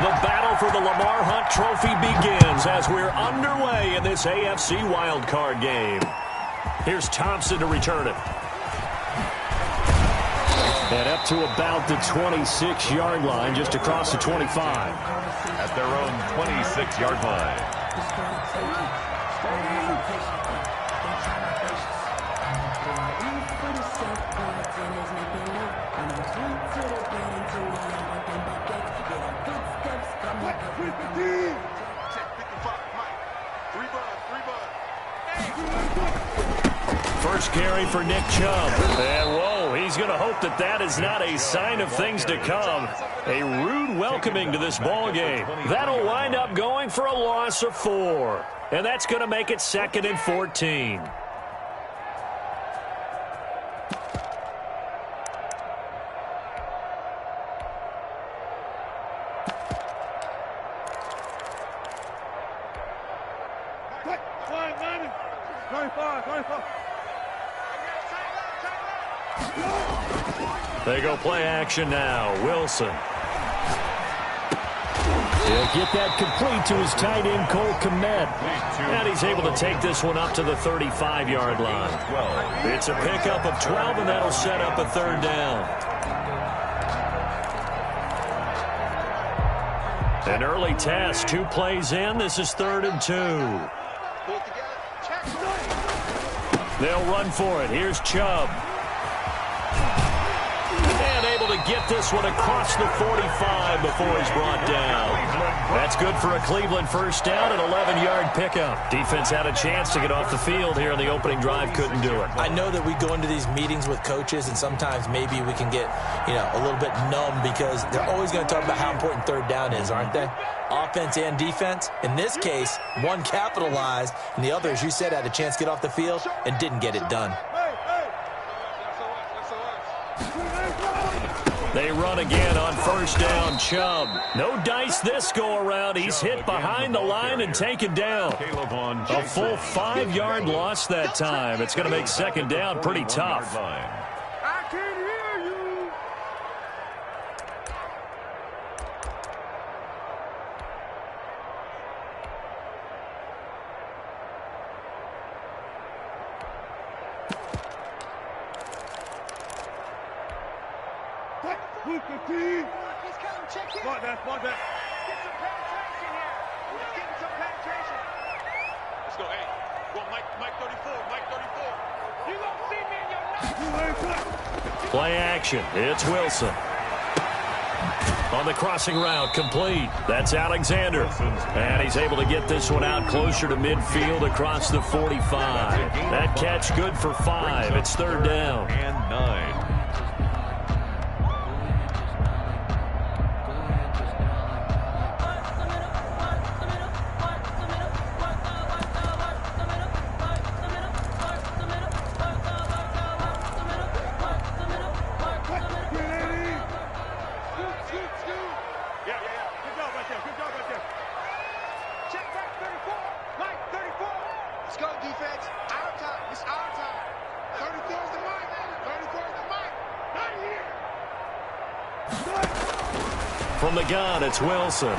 The battle for the Lamar Hunt Trophy begins as we're underway in this AFC wildcard game. Here's Thompson to return it. And up to about the 26-yard line, just across the 25. At their own 26-yard line. First carry for Nick Chubb. And whoa, he's going to hope that that is not a sign of things to come. A rude welcoming to this ball game. That'll wind up going for a loss of 4. And that's going to make it 2nd and 14. They go play action now. Wilson. He'll get that complete to his tight end, Cole Kmet. And he's able to take this one up to the 35-yard line. It's a pickup of 12, and that'll set up a 3rd down. An early test, 2 plays in. This is 3rd and 2. They'll run for it. Here's Chubb. And able to get this one across the 45 before he's brought down. That's good for a Cleveland 1st down, an 11-yard pickup. Defense had a chance to get off the field here in the opening drive, couldn't do it. I know that we go into these meetings with coaches, and sometimes maybe we can get, a little bit numb because they're always going to talk about how important 3rd down is, aren't they? Offense and defense. In this case, one capitalized, and the other, as you said, had a chance to get off the field and didn't get it done. They run again on 1st down. Chubb. No dice this go-around. He's hit behind the line and taken down. A full 5-yard loss that time. It's going to make 2nd down pretty tough. I can hear you. Spot that. Get some penetration here. He's getting some penetration. Let's go, hey. Well, Mike 34. You don't see me in your life. Play action. It's Wilson. On the crossing route, complete. That's Alexander. And he's able to get this one out closer to midfield across the 45. That catch good for 5. It's 3rd down. And 9. From the gun, it's Wilson.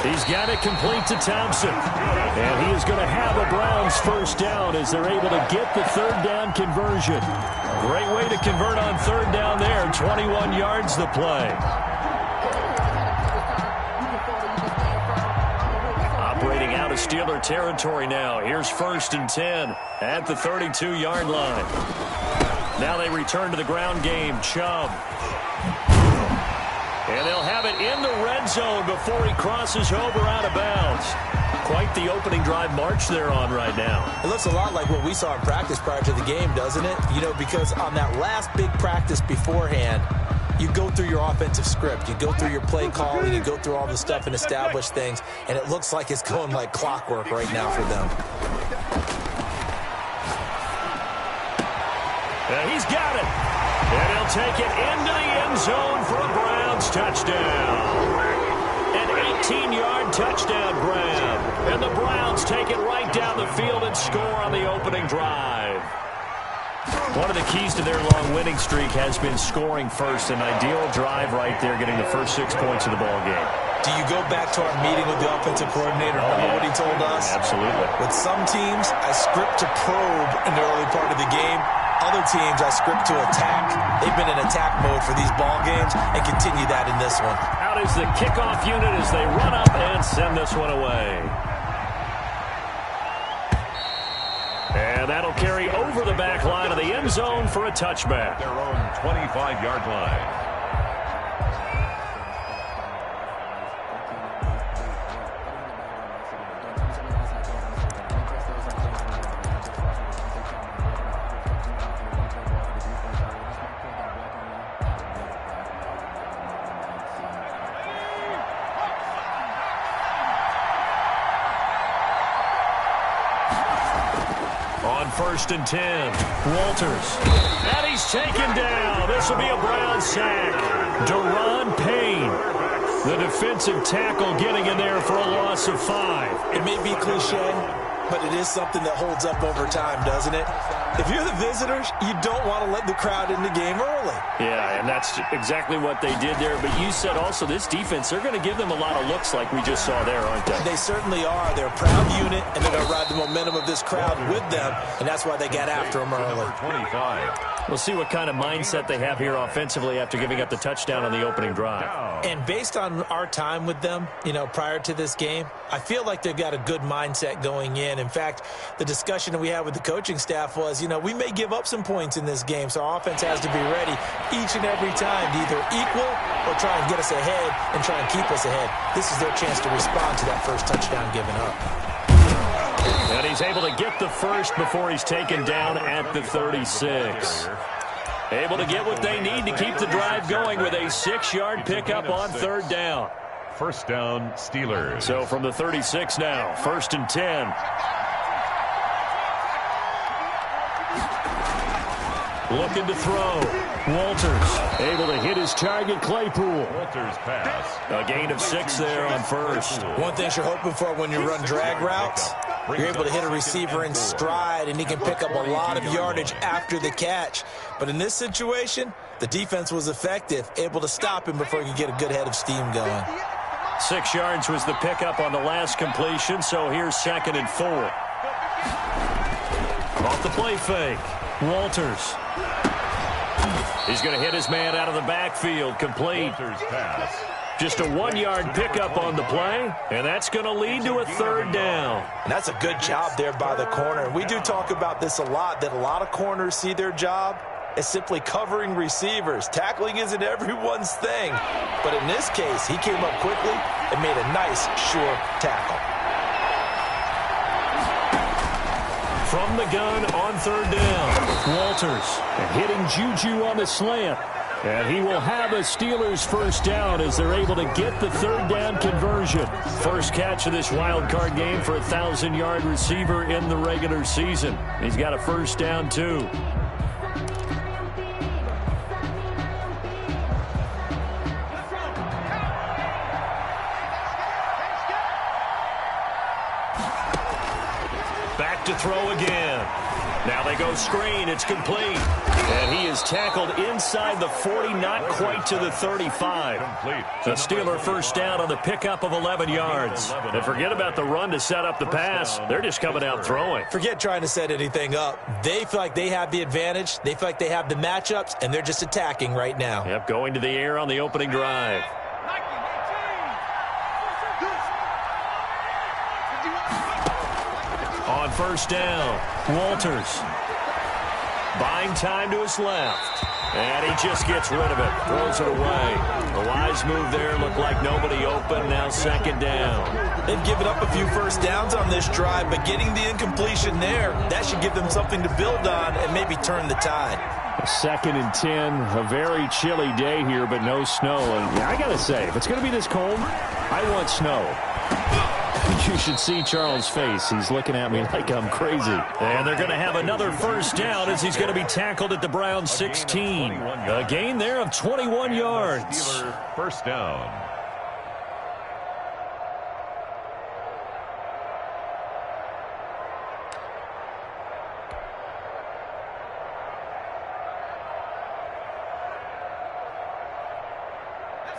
He's got it complete to Thompson. And he is going to have a Browns 1st down as they're able to get the 3rd down conversion. Great way to convert on 3rd down there. 21 yards the play. Operating out of Steeler territory now. Here's 1st and 10 at the 32-yard line. Now they return to the ground game. Chubb. And they'll have it in the red zone before he crosses over out of bounds. Quite the opening drive march they're on right now. It looks a lot like what we saw in practice prior to the game, doesn't it? Because on that last big practice beforehand, you go through your offensive script. You go through your play calling. You go through all the stuff and establish things. And it looks like it's going like clockwork right now for them. He's got it. And he'll take it into the end zone for a Browns touchdown. An 18-yard touchdown grab. And the Browns take it right down the field and score on the opening drive. One of the keys to their long winning streak has been scoring first. An ideal drive right there, getting the first 6 points of the ball game. Do you go back to our meeting with the offensive coordinator? Remember what he told us? Absolutely. With some teams, I script to probe in the early part of the game. Other teams, I script to attack. They've been in attack mode for these ball games and continue that in this one. Out is the kickoff unit as they run up and send this one away. And that'll carry over the back line of the end zone for a touchback. Their own 25-yard line. First and 10. Walters. And he's taken down. This will be a Brown sack. Deron Payne, the defensive tackle, getting in there for a loss of 5. It may be cliche, but it is something that holds up over time, doesn't it? If you're the visitors, you don't want to let the crowd in the game early. Yeah, and that's exactly what they did there. But you said also this defense, they're going to give them a lot of looks like we just saw there, aren't they? They certainly are. They're a proud unit, and they're going to ride the momentum of this crowd with them, and that's why they got after them early. 25. We'll see what kind of mindset they have here offensively after giving up the touchdown on the opening drive. And based on our time with them, prior to this game, I feel like they've got a good mindset going in. In fact, the discussion that we had with the coaching staff was, we may give up some points in this game, so our offense has to be ready each and every time to either equal or try and get us ahead and try and keep us ahead. This is their chance to respond to that first touchdown given up. And he's able to get the first before he's taken down at the 36. Able to get what they need to keep the drive going with a 6-yard pickup on third down. First down, Steelers. So from the 36 now, first and 10. Looking to throw. Walters able to hit his target, Claypool. Walters pass. A gain of 6 there on first. One thing you're hoping for when you run drag routes, you're able to hit a receiver in stride, and he can pick up a lot of yardage after the catch. But in this situation, the defense was effective, able to stop him before he could get a good head of steam going. 6 yards was the pickup on the last completion, so here's 2nd and 4. Off the play fake. Walters. He's going to hit his man out of the backfield. Complete. Walters pass. Just a 1-yard pickup on the play, and that's going to lead to a third down. And that's a good job there by the corner. We do talk about this a lot, that a lot of corners see their job as simply covering receivers. Tackling isn't everyone's thing. But in this case, he came up quickly and made a nice, sure tackle. From the gun on third down, Walters hitting Juju on the slant. And he will have a Steelers first down as they're able to get the third down conversion. First catch of this wild card game for a 1,000-yard receiver in the regular season. He's got a first down, too. Back to throw again. Now they go screen. It's complete. And he is tackled inside the 40, not quite to the 35. The Steeler first down on the pickup of 11 yards. And forget about the run to set up the pass. They're just coming out throwing. Forget trying to set anything up. They feel like they have the advantage. They feel like they have the matchups, and they're just attacking right now. Yep, going to the air on the opening drive. On first down, Walters. Buying time to his left. And he just gets rid of it. Throws it away. A wise move there. Looked like nobody open. Now second down. They've given up a few first downs on this drive, but getting the incompletion there, that should give them something to build on and maybe turn the tide. 2nd and 10. A very chilly day here, but no snow. And yeah, I got to say, if it's going to be this cold, I want snow. You should see Charles' face. He's looking at me like I'm crazy. And they're going to have another first down as he's going to be tackled at the Browns 16. A gain there of 21 yards. First down.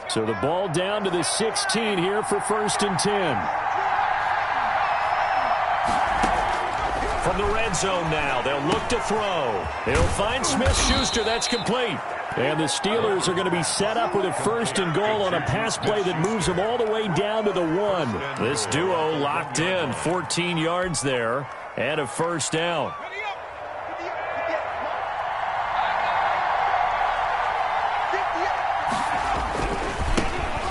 So the ball down to the 16 here for 1st and 10. From the red zone now, they'll look to throw. They'll find Smith-Schuster. That's complete. And the Steelers are going to be set up with a 1st and goal on a pass play that moves them all the way down to the 1. This duo locked in, 14 yards there, and a 1st down.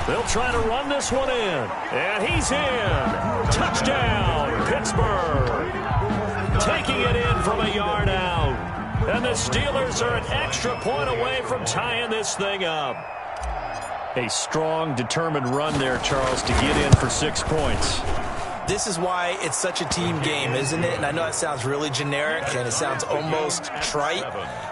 They'll try to run this one in. And he's in. Touchdown, Pittsburgh. Taking it in from a yard out. And the Steelers are an extra point away from tying this thing up. A strong, determined run there, Charles, to get in for 6 points. This is why it's such a team game, isn't it? And I know that sounds really generic and it sounds almost trite,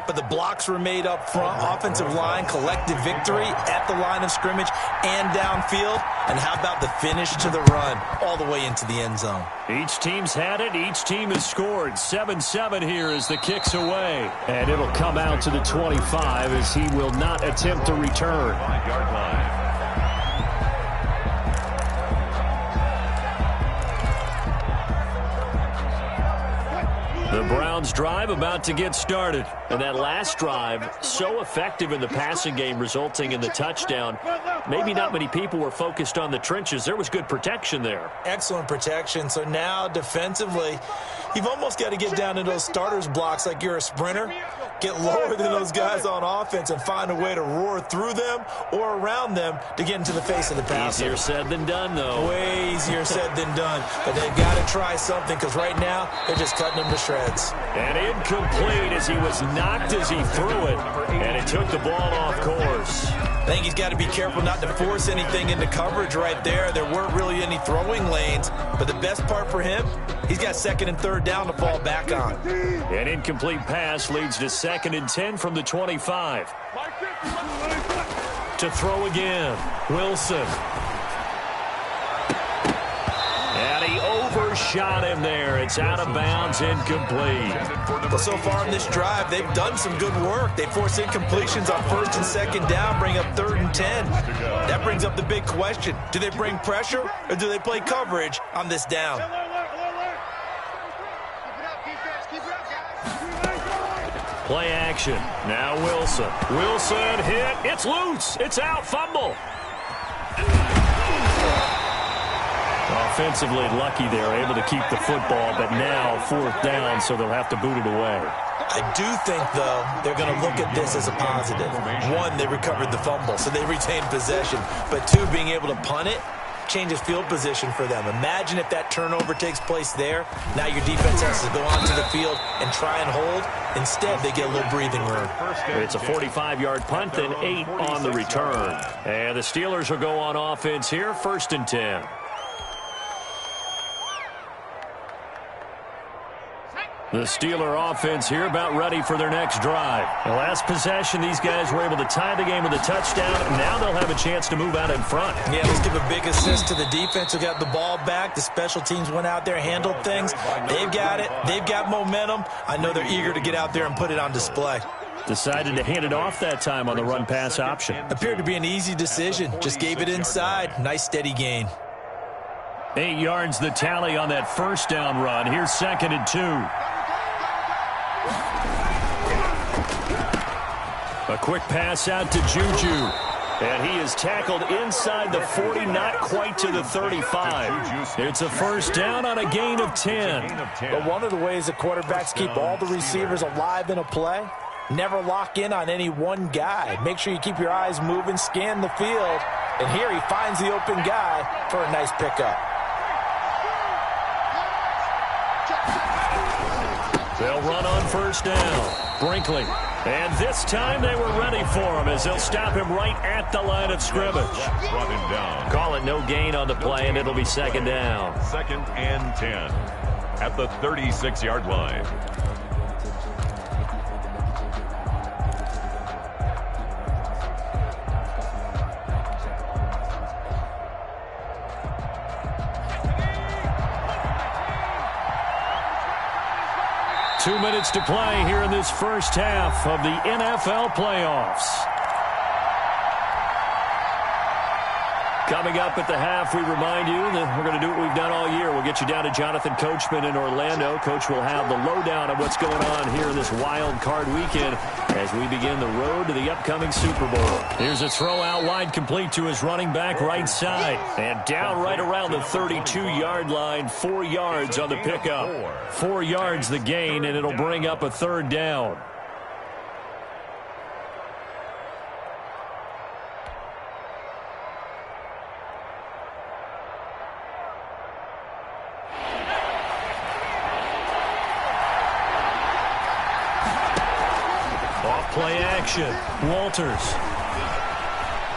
but the blocks were made up front, offensive line, collective victory at the line of scrimmage and downfield. And how about the finish to the run all the way into the end zone? Each team's had it. Each team has scored. 7-7 here as the kick's away. And it'll come out to the 25 as he will not attempt to return. 5-yard line. The Browns drive about to get started. And that last drive, so effective in the passing game, resulting in the touchdown. Maybe not many people were focused on the trenches. There was good protection there. Excellent protection. So now defensively, you've almost got to get down to those starters blocks like you're a sprinter. Get lower than those guys on offense and find a way to roar through them or around them to get into the face of the passer. Easier said than done, though. Way easier said than done. But they've got to try something because right now they're just cutting them to shreds. And incomplete as he was knocked as he threw it. And it took the ball off course. I think he's got to be careful not to force anything into coverage right there. There weren't really any throwing lanes. But the best part for him, he's got 2nd and 3rd down to fall back on. An incomplete pass leads to 2nd and 10 from the 25. To throw again, Wilson. And he overshot him there. It's out of bounds, incomplete. Well, so far in this drive, they've done some good work. They force incompletions on 1st and 2nd down, bring up 3rd and 10. That brings up the big question. Do they bring pressure or do they play coverage on this down? Play action. Now Wilson. Wilson hit. It's loose. It's out. Fumble. Offensively lucky they're able to keep the football, but now 4th down, so they'll have to boot it away. I do think, though, they're going to look at this as a positive. 1, they recovered the fumble, so they retained possession. But 2, being able to punt it changes field position for them. Imagine if that turnover takes place there. Now your defense has to go onto the field and try and hold. Instead, they get a little breathing room. It's a 45-yard punt and 8 on the return. And the Steelers will go on offense here, 1st and 10. The Steeler offense here about ready for their next drive. The last possession, these guys were able to tie the game with a touchdown. Now they'll have a chance to move out in front. Yeah, let's give a big assist to the defense who got the ball back. The special teams went out there, handled things. They've got it. They've got momentum. I know they're eager to get out there and put it on display. Decided to hand it off that time on the run-pass option. Appeared to be an easy decision. Just gave it inside. Nice, steady gain. 8 yards the tally on that 1st down run. Here's 2nd and 2. A quick pass out to Juju. And he is tackled inside the 40, not quite to the 35. It's a 1st down on a gain of 10. But one of the ways that quarterbacks keep all the receivers alive in a play, never lock in on any one guy. Make sure you keep your eyes moving, scan the field. And here he finds the open guy for a nice pickup. They'll run on 1st down. Brinkley. And this time they were ready for him as they'll stop him right at the line of scrimmage. Brought him down. Call it no gain on the play, and it'll be 2nd down. 2nd and 10 at the 36-yard line. Two minutes to play here in this first half of the NFL playoffs. Coming up at the half, we remind you that we're going to do what we've done all year. We'll get you down to Jonathan Coachman in Orlando. Coach will have the lowdown of what's going on here in this wild card weekend as we begin the road to the upcoming Super Bowl. Here's a throw out wide, complete to his running back right side. And down right around the 32-yard line, 4 yards on the pickup. 4 yards the gain, and it'll bring up a third down. Play action. Walters.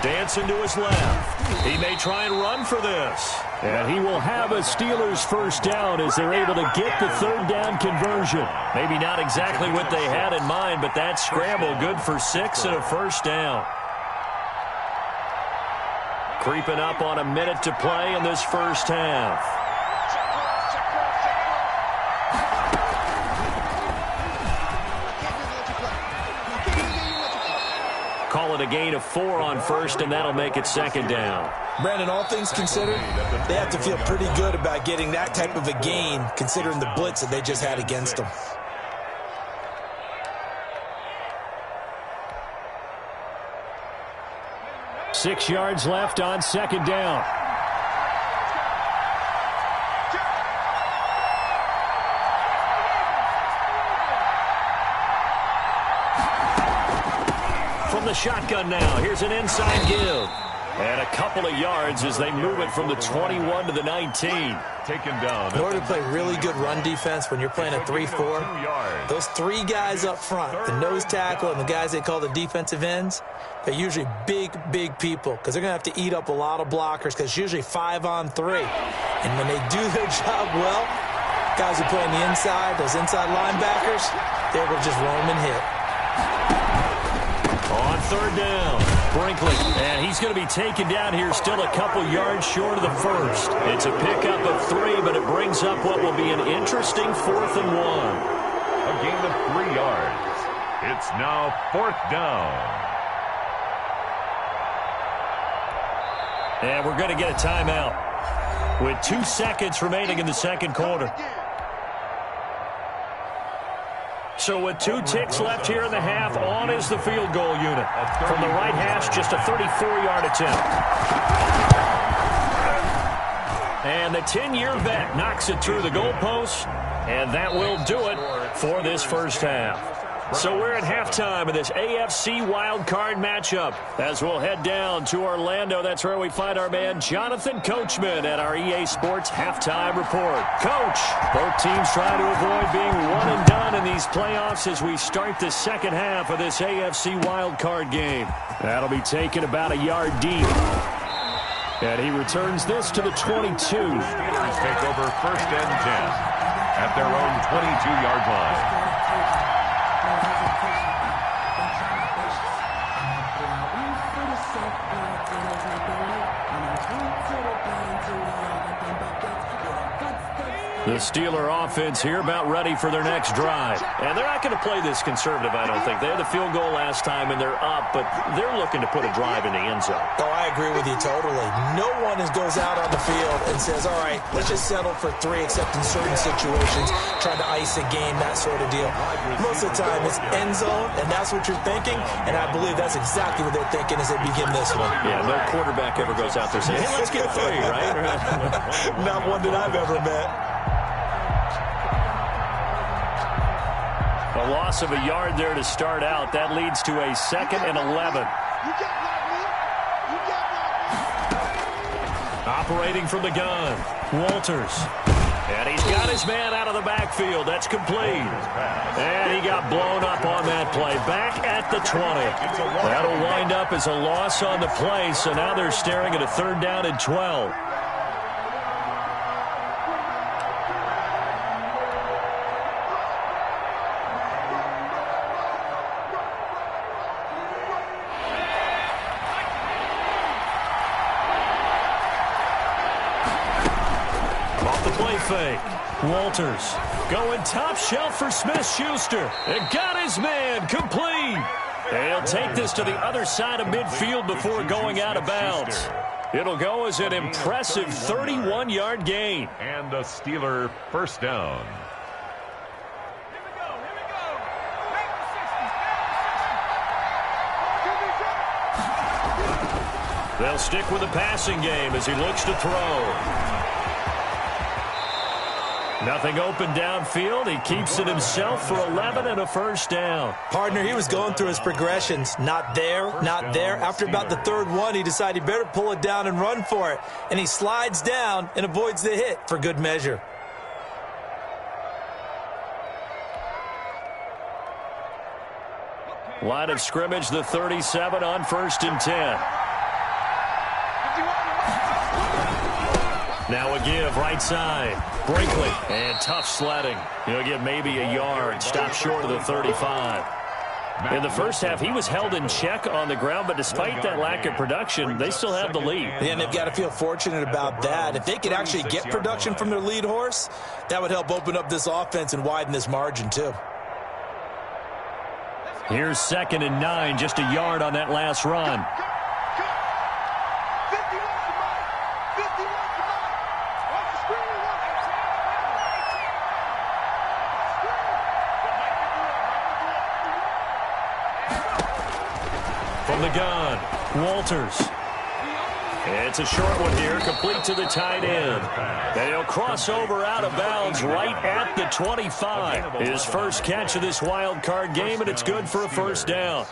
Dancing to his left. He may try and run for this. And he will have a Steelers first down as they're able to get the third down conversion. Maybe not exactly what they had in mind, but that scramble good for 6 and a first down. Creeping up on a minute to play in this first half. Call it a gain of 4 on first, and that'll make it second down. Brandon, all things considered, they have to feel pretty good about getting that type of a gain, considering the blitz that they just had against them. Six yards left on second down. From the shotgun now, here's an inside give. And a couple of yards as they move it from the 21 to the 19. Taken down. In order to play really good run defense when you're playing a 3-4, those 3 guys up front, the nose tackle and the guys they call the defensive ends, they're usually big, big people because they're going to have to eat up a lot of blockers because it's usually 5 on 3. And when they do their job well, guys who play on the inside, those inside linebackers, they're able to just roam and hit. On third down, Brinkley, and he's going to be taken down here still a couple yards short of the first. It's a pickup of 3, but it brings up what will be an interesting 4th and 1. A gain of 3 yards. It's now 4th down. And we're going to get a timeout with 2 seconds remaining in the second quarter. So with 2 ticks left here in the half, on is the field goal unit. From the right hash, just a 34-yard attempt. And the 10-year vet knocks it through the goalpost, and that will do it for this first half. So we're at halftime of this AFC wildcard matchup. As we'll head down to Orlando, that's where we find our man Jonathan Coachman at our EA Sports Halftime Report. Coach, both teams try to avoid being one and done in these playoffs as we start the second half of this AFC wildcard game. That'll be taken about a yard deep. And he returns this to the 22. Steelers take over 1st and 10 at their own 22-yard line. The Steeler offense here about ready for their next drive. And they're not going to play this conservative, I don't think. They had the field goal last time, and they're up, but they're looking to put a drive in the end zone. Oh, I agree with you totally. No one goes out on the field and says, all right, let's just settle for 3, except in certain situations, trying to ice a game, that sort of deal. Most of the time, it's end zone, and that's what you're thinking, and I believe that's exactly what they're thinking as they begin this one. Yeah, no quarterback ever goes out there saying, hey, let's get 3, right? Not one that I've ever met. A loss of a yard there to start out. That leads to a 2nd and 11. Operating from the gun, Walters. And he's got his man out of the backfield. That's complete. And he got blown up on that play. Back at the 20. That'll wind up as a loss on the play, so now they're staring at a 3rd down and 12. Fake. Walters going top shelf for Smith-Schuster. And got his man complete. And he'll take this to the other side of midfield before going out of bounds. It'll go as an impressive 31-yard gain. And a Steeler first down. They'll stick with the passing game as he looks to throw. Nothing open downfield. He keeps it himself for 11 and a first down. Partner, he was going through his progressions. Not there, not there. After about the third one, he decided he better pull it down and run for it. And he slides down and avoids the hit for good measure. Line of scrimmage, the 37 on 1st and 10. Now a give, right side. Brinkley, and tough sledding. He'll get maybe a yard, stop short of the 35. In the first half, he was held in check on the ground, but despite that lack of production, they still have the lead. And they've got to feel fortunate about that. If they could actually get production from their lead horse, that would help open up this offense and widen this margin too. Here's 2nd and 9, just a yard on that last run. From the gun, Walters. It's a short one here, complete to the tight end. And he'll cross over out of bounds right at the 25. His first catch of this wild card game, and it's good for a first down.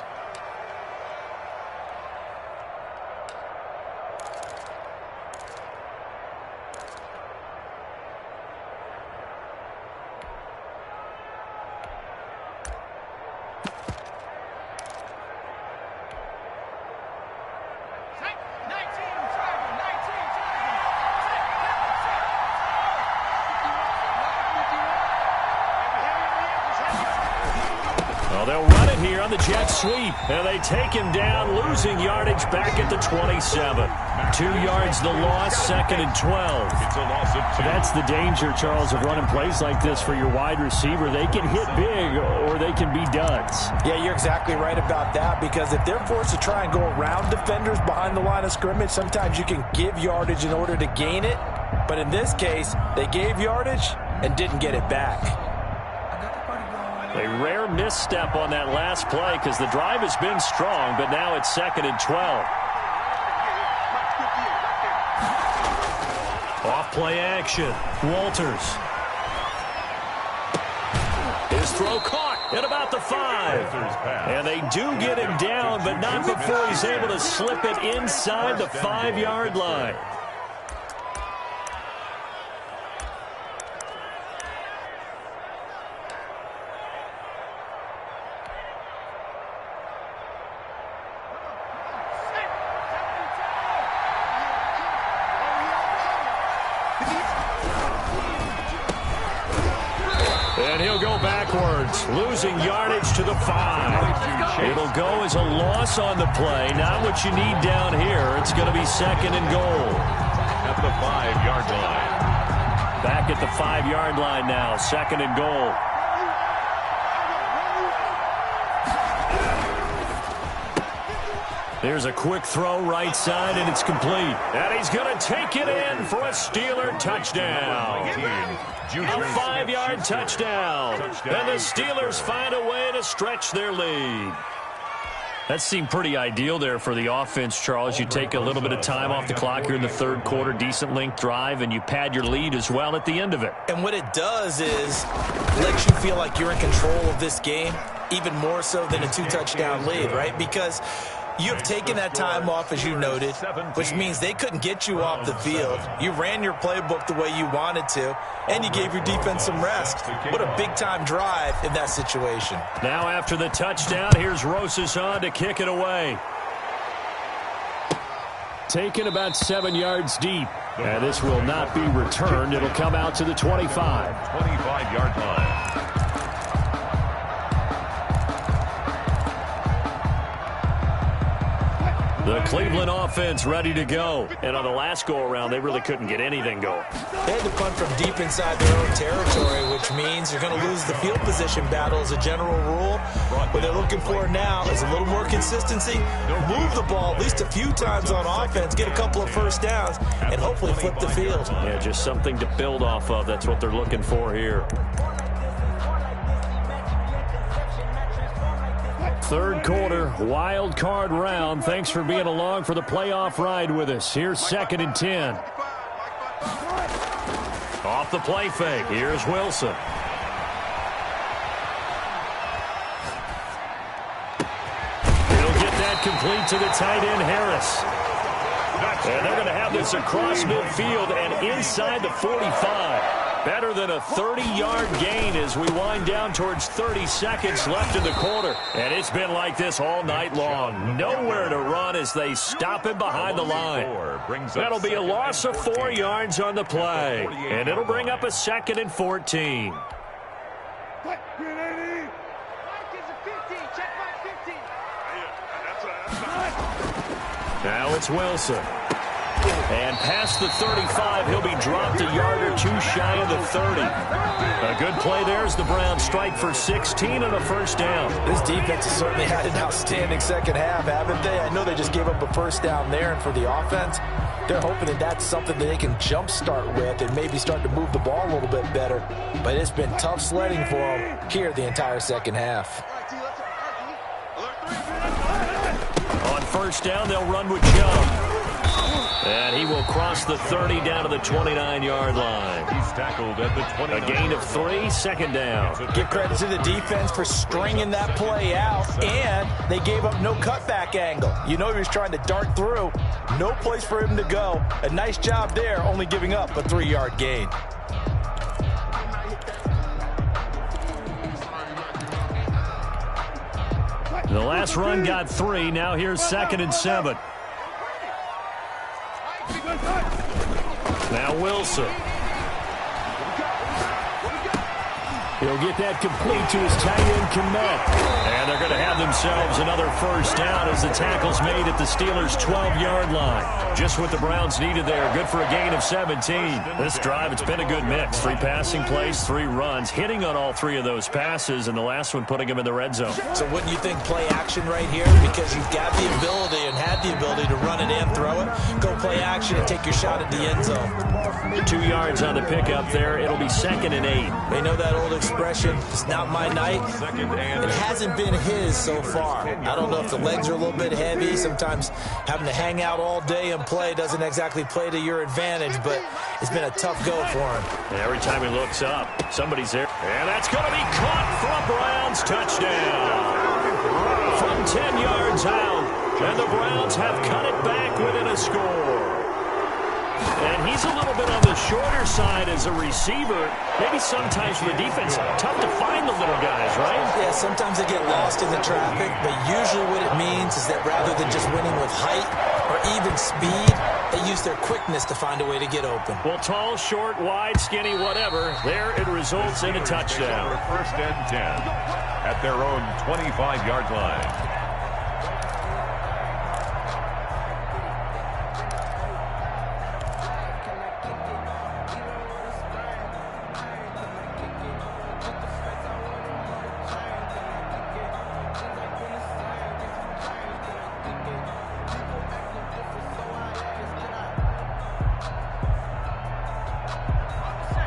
They'll run it here on the jet sweep, and they take him down, losing yardage back at the 27. 2 yards the loss, 2nd and 12. It's a loss of 2. That's the danger, Charles, of running plays like this for your wide receiver. They can hit big, or they can be duds. Yeah, you're exactly right about that, because if they're forced to try and go around defenders behind the line of scrimmage, sometimes you can give yardage in order to gain it. But in this case, they gave yardage and didn't get it back. A rare misstep on that last play because the drive has been strong, but now it's 2nd and 12. Off play action. Walters. His throw caught at about the 5. And they do get him down, but not before he's able to slip it inside the 5-yard line. And he'll go backwards, losing yardage to the 5. It'll go as a loss on the play. Not what you need down here. It's going to be 2nd and goal. At the 5-yard line. Back at the 5-yard line now, 2nd and goal. There's a quick throw right side, and it's complete. And he's going to take it in for a Steeler touchdown. A 5-yard touchdown. And the Steelers find a way to stretch their lead. That seemed pretty ideal there for the offense, Charles. You take a little bit of time off the clock here in the third quarter, decent length drive, and you pad your lead as well at the end of it. And what it does is lets you feel like you're in control of this game, even more so than a 2-touchdown lead, right? Because you have taken that time off, as you noted, which means they couldn't get you off the field. You ran your playbook the way you wanted to, and you gave your defense some rest. What a big-time drive in that situation. Now after the touchdown, here's Rosas on to kick it away. Taken about 7 yards deep. And this will not be returned. It'll come out to the 25. 25-yard line. The Cleveland offense ready to go. And on the last go-around, they really couldn't get anything going. They had to punt from deep inside their own territory, which means you're going to lose the field position battle as a general rule. What they're looking for now is a little more consistency, move the ball at least a few times on offense, get a couple of first downs, and hopefully flip the field. Yeah, just something to build off of. That's what they're looking for here. Third quarter, wild card round. Thanks for being along for the playoff ride with us. Here's 2nd and 10. Off the play fake. Here's Wilson. He'll get that complete to the tight end, Harris. And they're going to have this across midfield and inside the 45. Better than a 30-yard gain as we wind down towards 30 seconds left in the quarter. And it's been like this all night long. Nowhere to run as they stop him behind the line. That'll be a loss of 4 yards on the play. And it'll bring up a 2nd and 14. Now it's Wilson. And past the 35, he'll be dropped a yard or two shy of the 30. A good play there as the Browns strike for 16 on a first down. This defense has certainly had an outstanding second half, haven't they? I know they just gave up a first down there, and for the offense, they're hoping that that's something that they can jumpstart with and maybe start to move the ball a little bit better. But it's been tough sledding for them here the entire second half. On first down, they'll run with Chubb. And he will cross the 30 down to the 29-yard line. He's tackled at the 29. A gain of 3, 2nd down. Give credit to the defense for stringing that play out, and they gave up no cutback angle. You know he was trying to dart through. No place for him to go. A nice job there, only giving up a 3-yard gain. The last run got 3. Now here's 2nd and 7. Now Wilson. He'll get that complete to his tight end, Kmet. And they're going to have themselves another first down as the tackle's made at the Steelers' 12-yard line. Just what the Browns needed there. Good for a gain of 17. This drive, it's been a good mix. 3 passing plays, 3 runs, hitting on all 3 of those passes, and the last one putting him in the red zone. So wouldn't you think play action right here? Because you've got the ability and had the ability to run it and throw it. Go play action and take your shot at the end zone. 2 yards on the pickup there. It'll be 2nd and 8. They know that old expression, it's not my night. It hasn't been his so far. I don't know if the legs are a little bit heavy. Sometimes having to hang out all day and play doesn't exactly play to your advantage, but it's been a tough go for him. And every time he looks up, somebody's there. And that's going to be caught for a Browns touchdown. From 10 yards out, and the Browns have cut it back within a score. And he's a little bit on the shorter side as a receiver. Maybe sometimes for the defense, tough to find the little guys, right? Yeah, sometimes they get lost in the traffic, but usually what it means is that rather than just winning with height or even speed, they use their quickness to find a way to get open. Well, tall, short, wide, skinny, whatever, there it results in a touchdown. First and 10 at their own 25-yard line.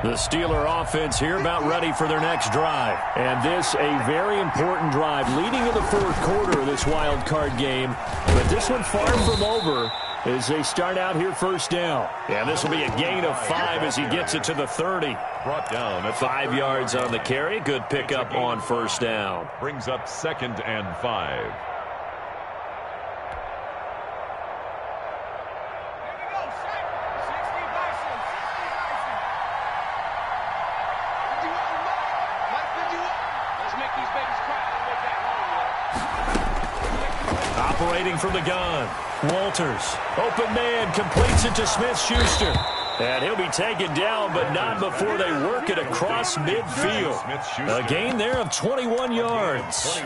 The Steeler offense here about ready for their next drive. And this a very important drive leading in the 4th quarter of this wild card game. But this one far from over as they start out here first down. And this will be a gain of 5 as he gets it to the 30. Brought down at 5 yards on the carry. Good pickup on first down. Brings up 2nd and 5. Operating from the gun, Walters. Open man, completes it to Smith-Schuster. And he'll be taken down, but not before they work it across midfield. A gain there of 21 yards.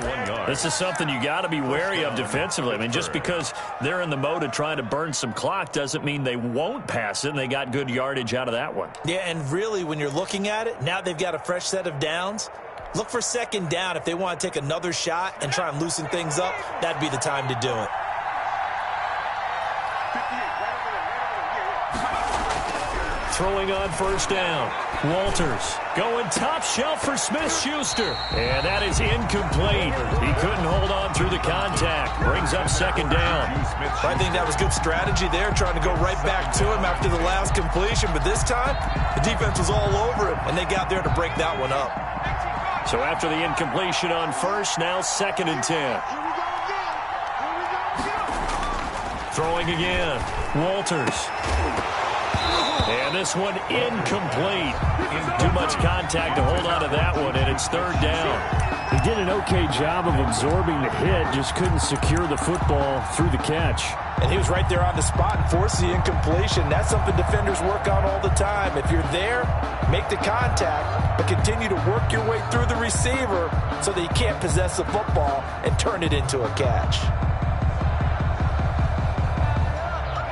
This is something you got to be wary of defensively. I mean, just because they're in the mode of trying to burn some clock doesn't mean they won't pass it, and they got good yardage out of that one. Yeah, and really, when you're looking at it, now they've got a fresh set of downs. Look for second down. If they want to take another shot and try and loosen things up, that'd be the time to do it. Throwing on first down. Walters going top shelf for Smith-Schuster. And that is incomplete. He couldn't hold on through the contact. Brings up second down. I think that was good strategy there, trying to go right back to him after the last completion. But this time, the defense was all over him, and they got there to break that one up. So after the incompletion on first, now 2nd and 10. Throwing again. Walters. And this one incomplete. Too much contact to hold on to that one, and it's 3rd down. He did an okay job of absorbing the hit, just couldn't secure the football through the catch. And he was right there on the spot and forced the incompletion. That's something defenders work on all the time. If you're there, make the contact, but continue to work your way through the receiver so that you can't possess the football and turn it into a catch.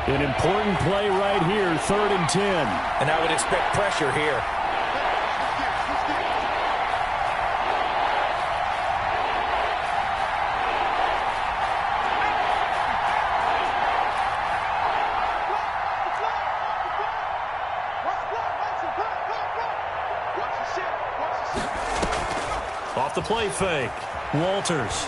An important play right here, 3rd and 10. And I would expect pressure here. Off the play fake. Walters.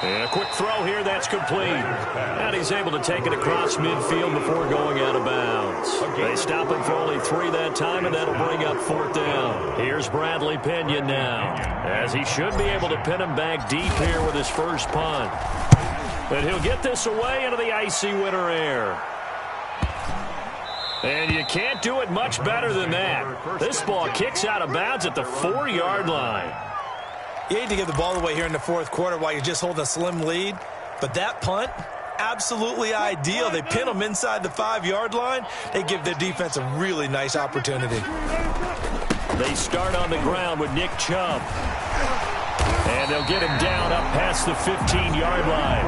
And a quick throw here, that's complete. And he's able to take it across midfield before going out of bounds. They stop him for only 3 that time, and that'll bring up 4th down. Here's Bradley Pinion now, as he should be able to pin him back deep here with his first punt. And he'll get this away into the icy winter air. And you can't do it much better than that. This ball kicks out of bounds at the 4-yard line. You hate to give the ball away here in the 4th quarter while you're just holding a slim lead, but that punt, absolutely ideal. They pin them inside the 5-yard line. They give their defense a really nice opportunity. They start on the ground with Nick Chubb. And they'll get him down up past the 15-yard line.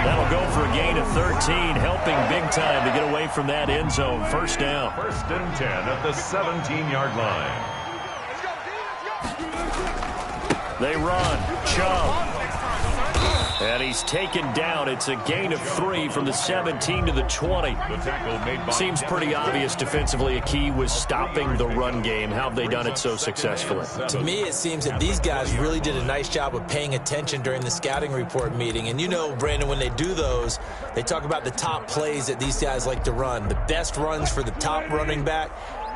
That'll go for a gain of 13, helping big time to get away from that end zone. 1st down. 1st and 10 at the 17-yard line. They run. Chubb. And he's taken down. It's a gain of 3 from the 17 to the 20. Seems pretty obvious defensively a key was stopping the run game. How have they done it so successfully? To me, it seems that these guys really did a nice job of paying attention during the scouting report meeting. And you know, Brandon, when they do those, they talk about the top plays that these guys like to run. The best runs for the top running back.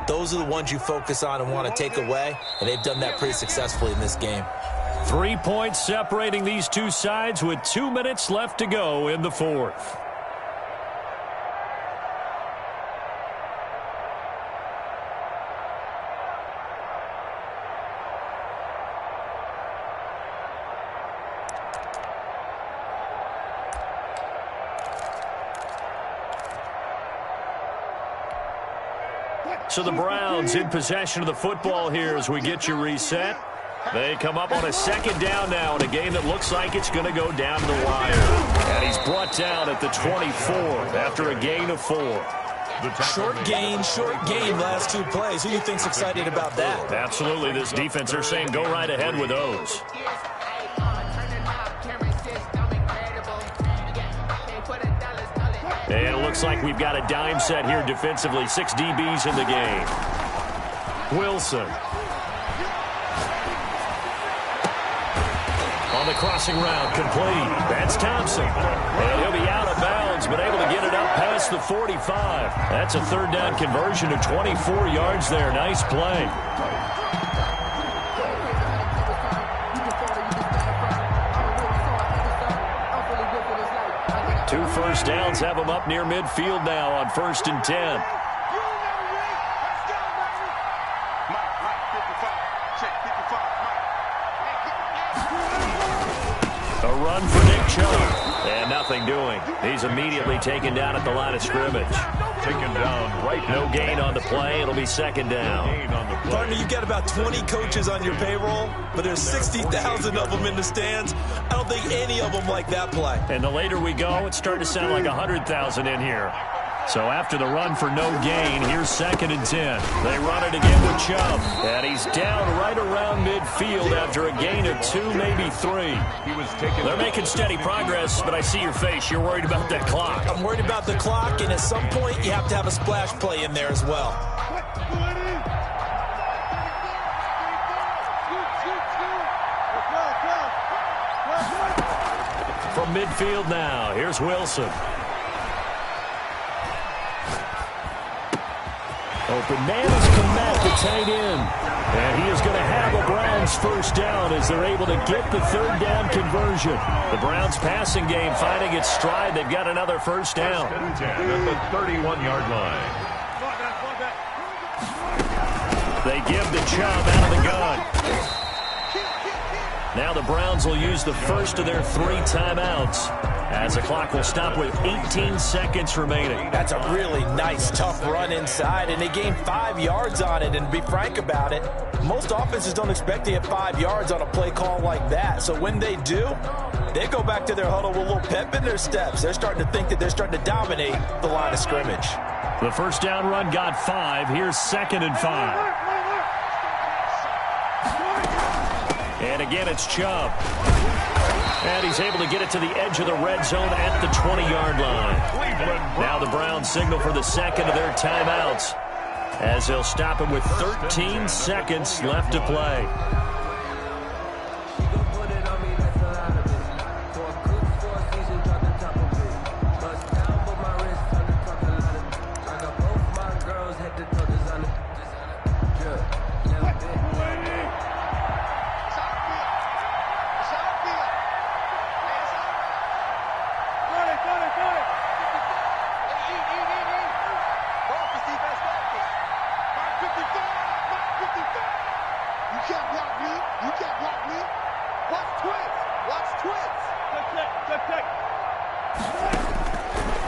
Those are the ones you focus on and want to take away. And they've done that pretty successfully in this game. 3 points separating these two sides with 2 minutes left to go in the 4th. So the Browns in possession of the football here as we get you reset. They come up on a 2nd down now in a game that looks like it's going to go down to the wire. And he's brought down at the 24 after a gain of 4. Short gain last 2 plays. Who do you think's excited about that? Absolutely. This defense, they're saying go right ahead with those. And it looks like we've got a dime set here defensively. 6 DBs in the game. Wilson. On the crossing route, complete. That's Thompson. And he'll be out of bounds, but able to get it up past the 45. That's a 3rd down conversion of 24 yards there. Nice play. Two 1st downs have them up near midfield now on 1st and 10. A run for Nick Chubb. And nothing doing. He's immediately taken down at the line of scrimmage. Taken down right. No gain on the play. It'll be 2nd down. Partner, you've got about 20 coaches on your payroll, but there's 60,000 of them in the stands. I don't think any of them like that play. And the later we go, it's starting to sound like 100,000 in here. So after the run for no gain, here's 2nd and 10. They run it again with Chubb. And he's down right around midfield after a gain of 2, maybe 3. They're making steady progress, but I see your face. You're worried about that clock. I'm worried about the clock, and at some point you have to have a splash play in there as well. From midfield now, here's Wilson. Open man is Komet, the tight end. And he is going to have a Browns first down as they're able to get the 3rd down conversion. The Browns passing game finding its stride. They've got another first down. At the 31-yard line. They give the Chubb out of the gun. Now the Browns will use the first of their 3 timeouts as the clock will stop with 18 seconds remaining. That's a really nice, tough run inside, and they gained 5 yards on it. And to be frank about it, most offenses don't expect to get 5 yards on a play call like that. So when they do, they go back to their huddle with a little pep in their steps. They're starting to think that they're starting to dominate the line of scrimmage. The first down run got 5. Here's 2nd and 5. And again, it's Chubb. And he's able to get it to the edge of the red zone at the 20-yard line. Now the Browns signal for the 2nd of their timeouts as they'll stop him with 13 seconds left to play.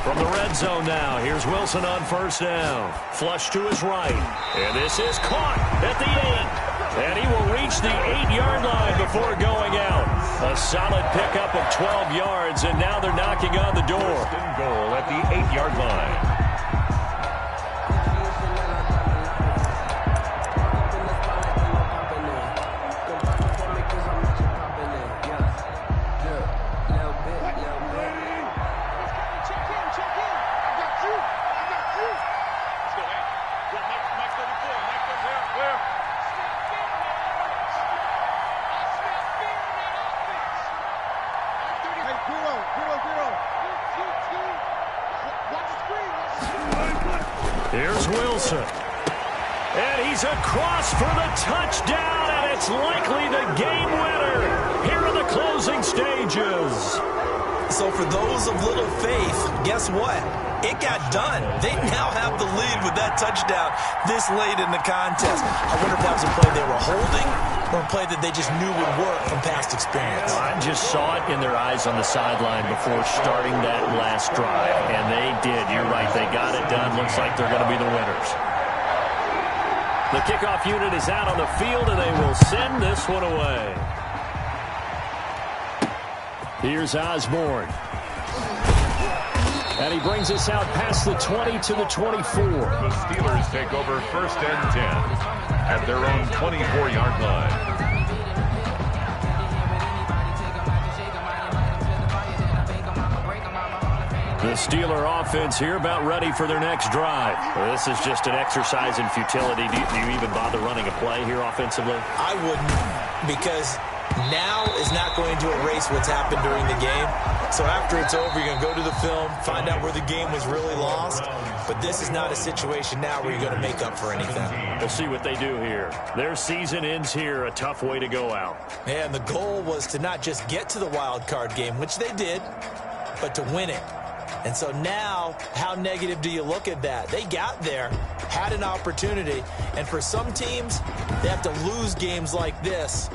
From the red zone now, here's Wilson on first down. Flush to his right. And this is caught at the 8. And he will reach the 8-yard line before going out. A solid pickup of 12 yards, and now they're knocking on the door. First and goal at the 8-yard line. Here's Wilson. And he's across for the touchdown, and it's likely the game winner here in the closing stages. So for those of little faith, guess what? It got done. They now have the lead with that touchdown this late in the contest. I wonder if that was a play they were holding or a play that they just knew would work from past experience. I just saw it in their eyes on the sideline before starting that last drive, and they did. You're right. They got it done. Looks like they're going to be the winners. The kickoff unit is out on the field, and they will send this one away. Here's Osborne. And he brings us out past the 20 to the 24. The Steelers take over first and 10 at their own 24-yard line. The Steeler offense here about ready for their next drive. Well, this is just an exercise in futility. Do you even bother running a play here offensively? I wouldn't, because now is not going to erase what's happened during the game. So after it's over, you're going to go to the film, find out where the game was really lost. But this is not a situation now where you're going to make up for anything. We'll see what they do here. Their season ends here, a tough way to go out. And the goal was to not just get to the wild card game, which they did, but to win it. And so now, how negative do you look at that? They got there, had an opportunity, and for some teams, they have to lose games like this